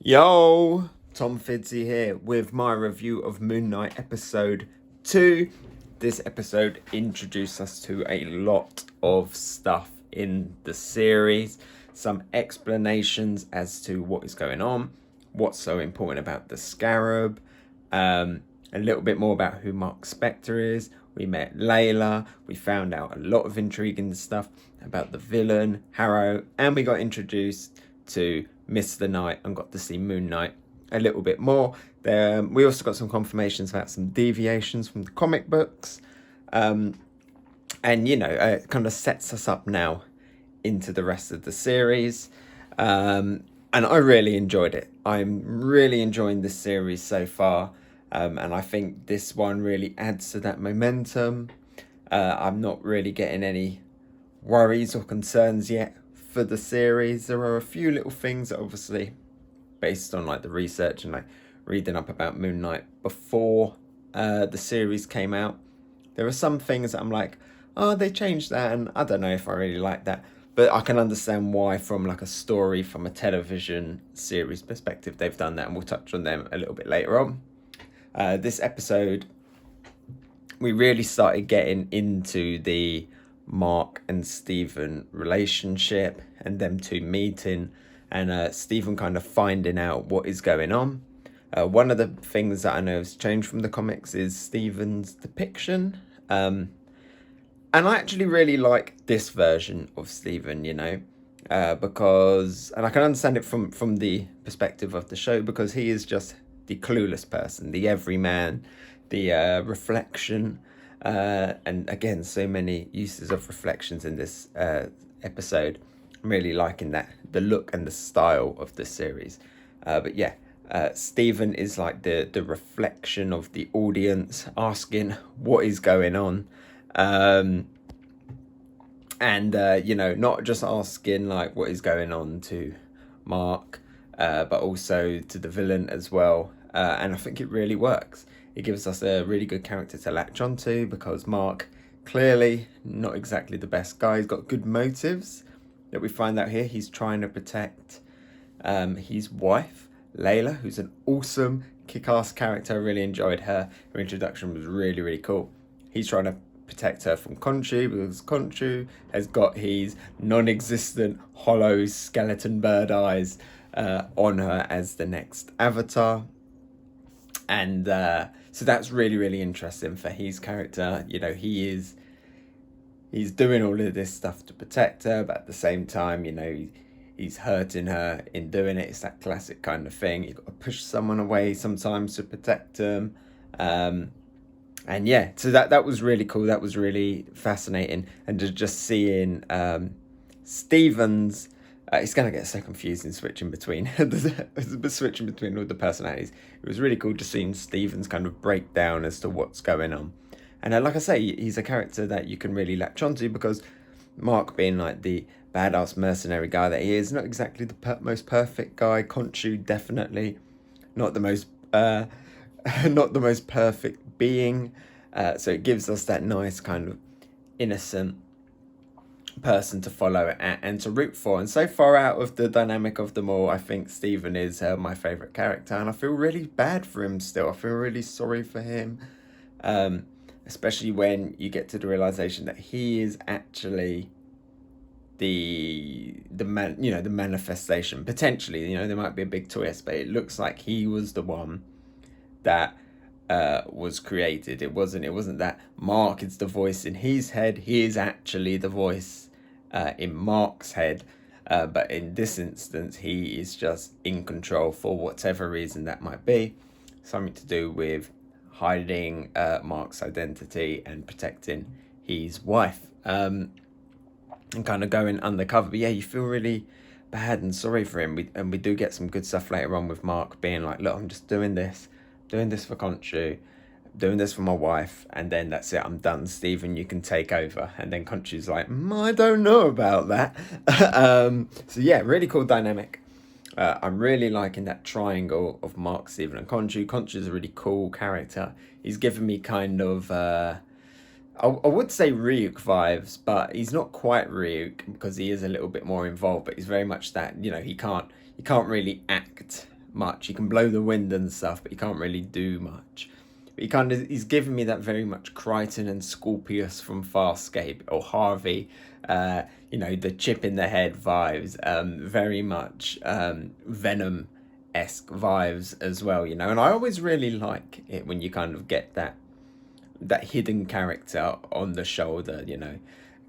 Yo, Tom Fiddzy here with my review of Moon Knight episode 2. This episode introduced us to a lot of stuff in the series, some explanations as to what is going on, what's so important about the Scarab, a little bit more about who Mark Spector is. We met Layla, we found out a lot of intriguing stuff about the villain, Harrow, and we got introduced to Mr. Knight and got to see Moon Knight a little bit more. We also got some confirmations about some deviations from the comic books. And, it kind of sets us up now into the rest of the series. And I really enjoyed it. I'm really enjoying this series so far. And I think this one really adds to that momentum. I'm not really getting any worries or concerns yet for the series. There are a few little things that obviously based on like the research and like reading up about Moon Knight before the series came out. There are some things that I'm like, oh, they changed that and I don't know if I really like that. But I can understand why from like a story, from a television series perspective, they've done that, and we'll touch on them a little bit later on. This episode, we really started getting into the Mark and Stephen relationship and them two meeting, and Stephen kind of finding out what is going on. One of the things that I know has changed from the comics is Stephen's depiction. And I actually really like this version of Stephen, because, and I can understand it from the perspective of the show, because he is just the clueless person, the everyman, the reflection, and again, so many uses of reflections in this episode. I'm really liking that, the look and the style of the series. But yeah, Stephen is like the reflection of the audience, asking what is going on. Not just asking like what is going on to Mark, but also to the villain as well. And I think it really works. It gives us a really good character to latch onto, because Mark, clearly not exactly the best guy. He's got good motives that we find out here. He's trying to protect his wife, Layla, who's an awesome, kick-ass character. I really enjoyed her. Her introduction was really, really cool. He's trying to protect her from Khonshu, because Khonshu has got his non-existent hollow skeleton bird eyes on her as the next avatar. And so that's really, really interesting for his character. He's doing all of this stuff to protect her, but at the same time, he's hurting her in doing it. It's that classic kind of thing. You've got to push someone away sometimes to protect them. And yeah, so that was really cool. That was really fascinating. And just seeing Stephen's, it's going to get so confusing switching between all the personalities. It was really cool just seeing Stephen's kind of breakdown as to what's going on. And like I say, he's a character that you can really latch onto, because Mark, being like the badass mercenary guy that he is, not exactly the most perfect guy. Khonshu, definitely not the most perfect being. So it gives us that nice kind of innocent person to follow and to root for. And so far out of the dynamic of them all, I think Stephen is my favourite character, and I feel really bad for him still. I feel really sorry for him, especially when you get to the realisation that he is actually the manifestation, potentially. There might be a big twist, but it looks like he was the one that was created. It wasn't that Mark is the voice in his head. He is actually the voice in Mark's head, but in this instance he is just in control for whatever reason that might be. Something to do with hiding Mark's identity and protecting his wife, and kind of going undercover. But yeah, you feel really bad and sorry for him. We do get some good stuff later on with Mark being like, look, I'm just doing this for Khonshu, doing this for my wife, and then that's it, I'm done. Stephen, you can take over. And then Khonshu's like, I don't know about that. So yeah, really cool dynamic. I'm really liking that triangle of Mark, Stephen, and Khonshu. Khonshu's a really cool character. He's given me kind of I would say Ryuk vibes, but he's not quite Ryuk, because he is a little bit more involved, but he's very much that, he can't really act much. He can blow the wind and stuff, but he can't really do much. But he's giving me that very much Crichton and Scorpius from Farscape, or Harvey, the chip in the head vibes, very much Venom-esque vibes as well, and I always really like it when you kind of get that hidden character on the shoulder,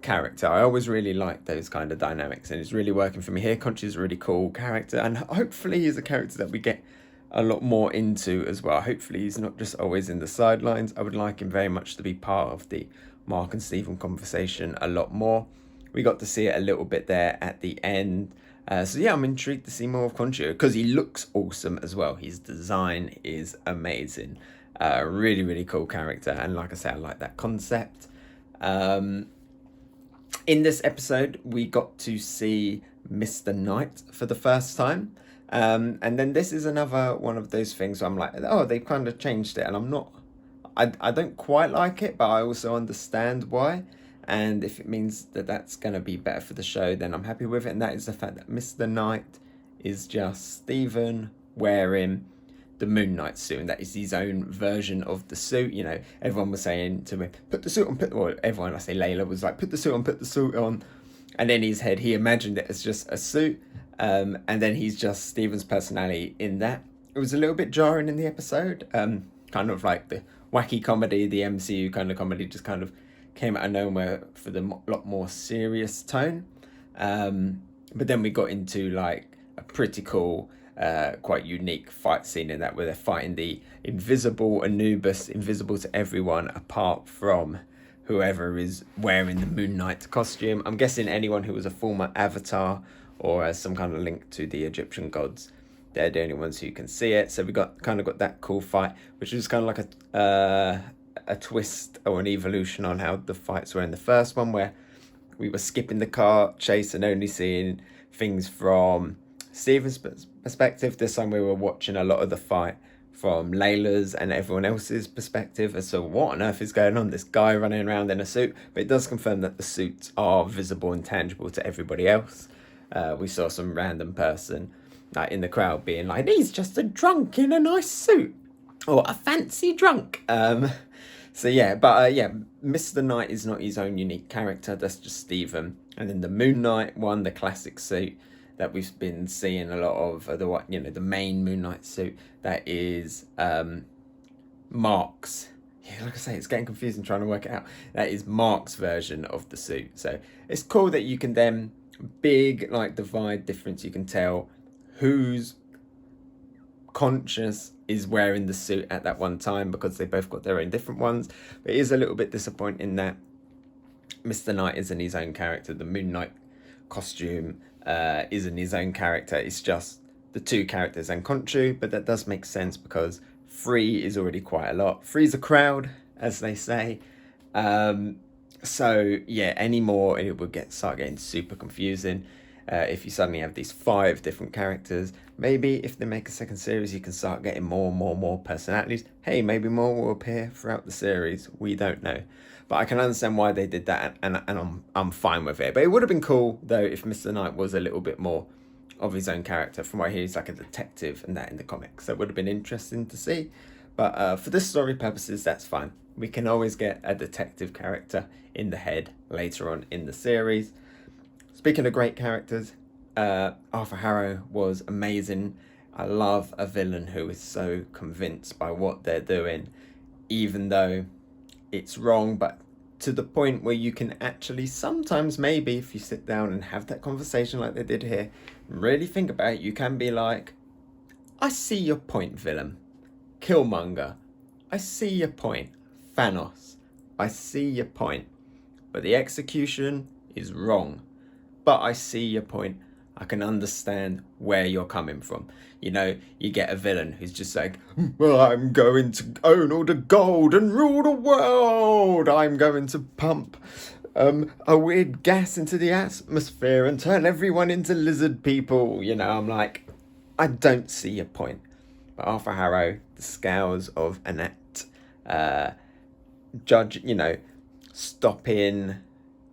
character. I always really like those kind of dynamics, and it's really working for me here. Khonshu's a really cool character, and hopefully he's a character that we get a lot more into as well. Hopefully he's not just always in the sidelines. I would like him very much to be part of the Mark and Stephen conversation a lot more. We got to see it a little bit there at the end. So yeah, I'm intrigued to see more of Khonshu, because he looks awesome as well. His design is amazing. Really, really cool character. And like I said, I like that concept. In this episode, we got to see Mr. Knight for the first time. And then this is another one of those things where I'm like, oh, they've kind of changed it. And I don't quite like it, but I also understand why. And if it means that that's going to be better for the show, then I'm happy with it. And that is the fact that Mr. Knight is just Stephen wearing the Moon Knight suit, and that is his own version of the suit. Everyone was saying to me, put the suit on, everyone, I say Layla, was like, put the suit on. And in his head, he imagined it as just a suit. And then he's just Stephen's personality in that. It was a little bit jarring in the episode. Kind of like the wacky comedy, the MCU kind of comedy just kind of came out of nowhere for the lot more serious tone. But then we got into like a pretty cool, quite unique fight scene in that, where they're fighting the invisible Anubis, invisible to everyone apart from whoever is wearing the Moon Knight costume. I'm guessing anyone who was a former Avatar or has some kind of link to the Egyptian gods. They're the only ones who can see it. So we got that cool fight, which was kind of like a twist or an evolution on how the fights were in the first one, where we were skipping the car chase and only seeing things from Stephen's perspective. This time we were watching a lot of the fight from Layla's and everyone else's perspective as to what on earth is going on, this guy running around in a suit. But it does confirm that the suits are visible and tangible to everybody else. We saw some random person in the crowd being like, he's just a drunk in a nice suit, or a fancy drunk. So yeah, but Mr. Knight is not his own unique character. That's just Stephen. And then the Moon Knight one, the classic suit that we've been seeing a lot of, the main Moon Knight suit, that is Mark's. Yeah, like I say, it's getting confusing trying to work it out. That is Mark's version of the suit. So it's cool that you can then divide difference. You can tell who's conscious is wearing the suit at that one time, because they both got their own different ones. But it is a little bit disappointing that Mr. Knight isn't his own character. The Moon Knight costume isn't his own character. It's just the two characters and Khonshu. But that does make sense, because 3 is already quite a lot. 3's a crowd, as they say. So yeah, any more it would start getting super confusing. If you suddenly have these 5 different characters, maybe if they make a second series, you can start getting more personalities. Hey, maybe more will appear throughout the series. We don't know, but I can understand why they did that, and I'm fine with it. But it would have been cool though if Mr. Knight was a little bit more of his own character. From what I hear, he's like a detective and that in the comics. That would have been interesting to see. But for this story purposes, that's fine. We can always get a detective character in the head later on in the series. Speaking of great characters, Arthur Harrow was amazing. I love a villain who is so convinced by what they're doing, even though it's wrong, but to the point where you can actually sometimes, maybe if you sit down and have that conversation like they did here, really think about it, you can be like, I see your point, villain. Killmonger, I see your point. Thanos, I see your point. But the execution is wrong. But I see your point. I can understand where you're coming from. You get a villain who's just like, well, I'm going to own all the gold and rule the world. I'm going to pump a weird gas into the atmosphere and turn everyone into lizard people. I'm like, I don't see your point. But Arthur Harrow, the scales of Annette, judge, stopping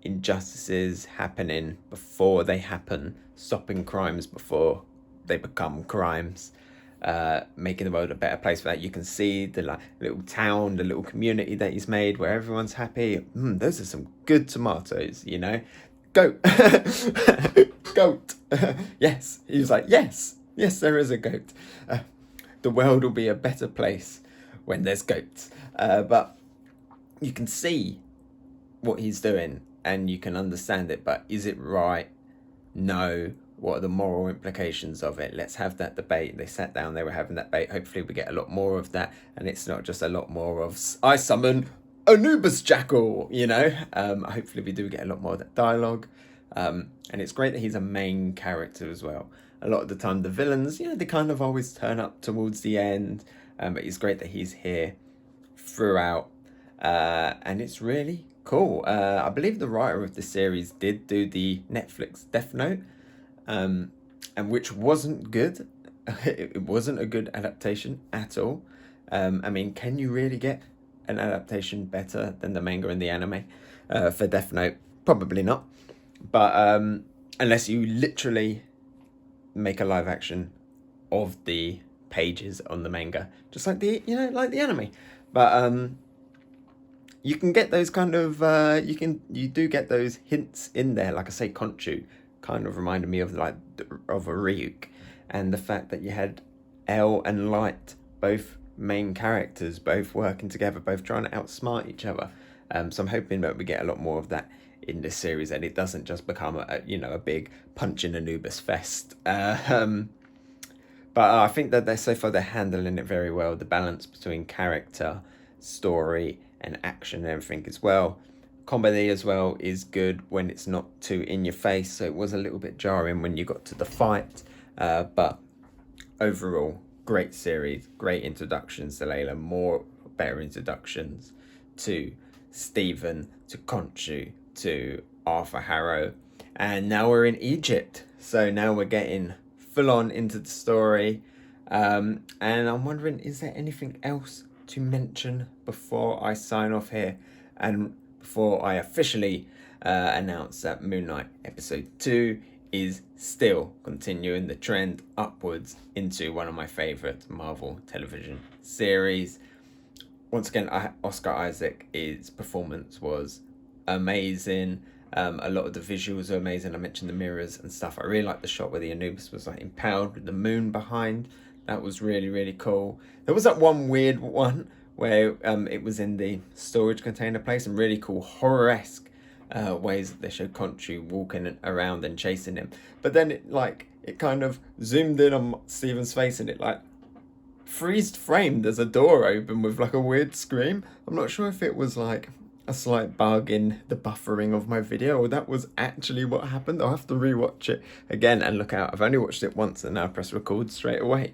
injustices happening before they happen, stopping crimes before they become crimes. making the world a better place for that. You can see the like little town, the little community that he's made where everyone's happy. Those are some good tomatoes, you know. Goat. Goat. Yes. He was like, yes, there is a goat. The world will be a better place when there's goats. But you can see what he's doing and you can understand it, but is it right? No. What are the moral implications of it? Let's have that debate. They sat down, they were having that debate. Hopefully we get a lot more of that, and it's not just a lot more of I summon Anubis Jackal, you know. Hopefully we do get a lot more of that dialogue, and it's great that he's a main character as well. A lot of the time the villains, you know, they kind of always turn up towards the end, but it's great that he's here throughout, and it's really cool. I believe the writer of the series did do the Netflix Death Note, and which wasn't good. It wasn't a good adaptation at all. I mean, can you really get an adaptation better than the manga and the anime for Death Note? Probably not. But unless you literally make a live action of the pages on the manga, just like the anime. But you can get those kind of you do get those hints in there. Like I say, Khonshu kind of reminded me of a Ryuk, and the fact that you had L and Light, both main characters, both working together, both trying to outsmart each other. So I'm hoping that we get a lot more of that in this series, and it doesn't just become a big punch in Anubis fest. But I think that so far they're handling it very well. The balance between character, story, and action and everything as well. Comedy as well is good when it's not too in your face. So it was a little bit jarring when you got to the fight, but overall, great series, great introductions to Layla, better introductions to Stephen, to Khonshu, to Arthur Harrow, and now we're in Egypt. So now we're getting full on into the story, and I'm wondering, is there anything else to mention before I sign off here and before I officially announce that Moon Knight episode 2 is still continuing the trend upwards into one of my favourite Marvel television series. Once again, Oscar Isaac's performance was amazing. A lot of the visuals are amazing. I mentioned the mirrors and stuff. I really liked the shot where the Anubis was like empowered with the moon behind. That was really, really cool. There was that one weird one where it was in the storage container place, and really cool horror-esque ways that they showed Khonshu walking around and chasing him. But then it kind of zoomed in on Stephen's face, and it freezed framed as a door open with a weird scream. I'm not sure if it was a slight bug in the buffering of my video or that was actually what happened. I'll have to rewatch it again and look out. I've only watched it once and now I press record straight away.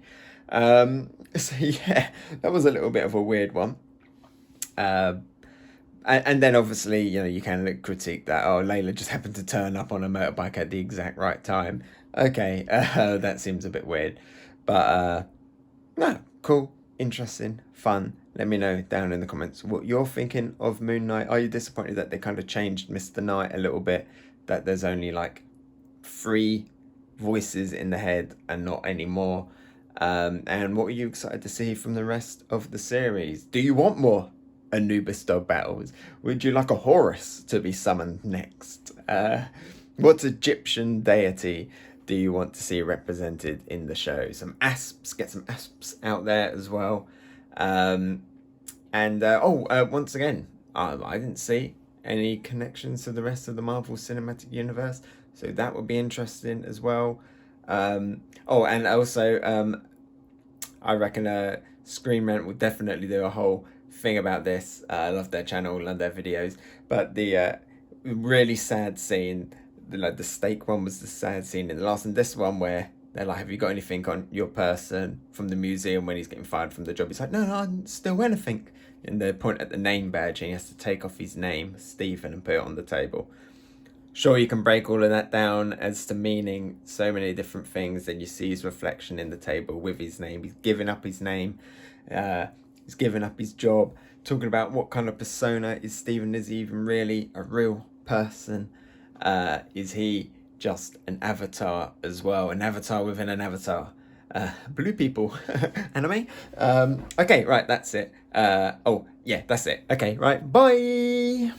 So yeah, that was a little bit of a weird one. And then obviously, you can critique that, Layla just happened to turn up on a motorbike at the exact right time. Okay, that seems a bit weird. But no, cool, interesting, fun. Let me know down in the comments what you're thinking of Moon Knight. Are you disappointed that they kind of changed Mr. Knight a little bit? That there's only 3 voices in the head and not any more? And what are you excited to see from the rest of the series? Do you want more Anubis dog battles? Would you like a Horus to be summoned next? What Egyptian deity do you want to see represented in the show? Some asps, get some asps out there as well. Once again, I didn't see any connections to the rest of the Marvel Cinematic Universe, so that would be interesting as well. And also, I reckon Screen Rant will definitely do a whole thing about this. I love their channel, love their videos, but the really sad scene, the steak one was the sad scene in the last, and this one where they're like, have you got anything on your person from the museum when he's getting fired from the job? He's like, no, I didn't steal anything. And they point at the name badge and he has to take off his name, Stephen, and put it on the table. Sure, you can break all of that down as to meaning so many different things. Then you see his reflection in the table with his name. He's giving up his name. He's giving up his job. Talking about what kind of persona is Stephen? Is he even really a real person? Is he just an avatar as well? An avatar within an avatar? blue people anime. Okay, right, that's it. Oh, yeah, that's it. Okay, right, bye.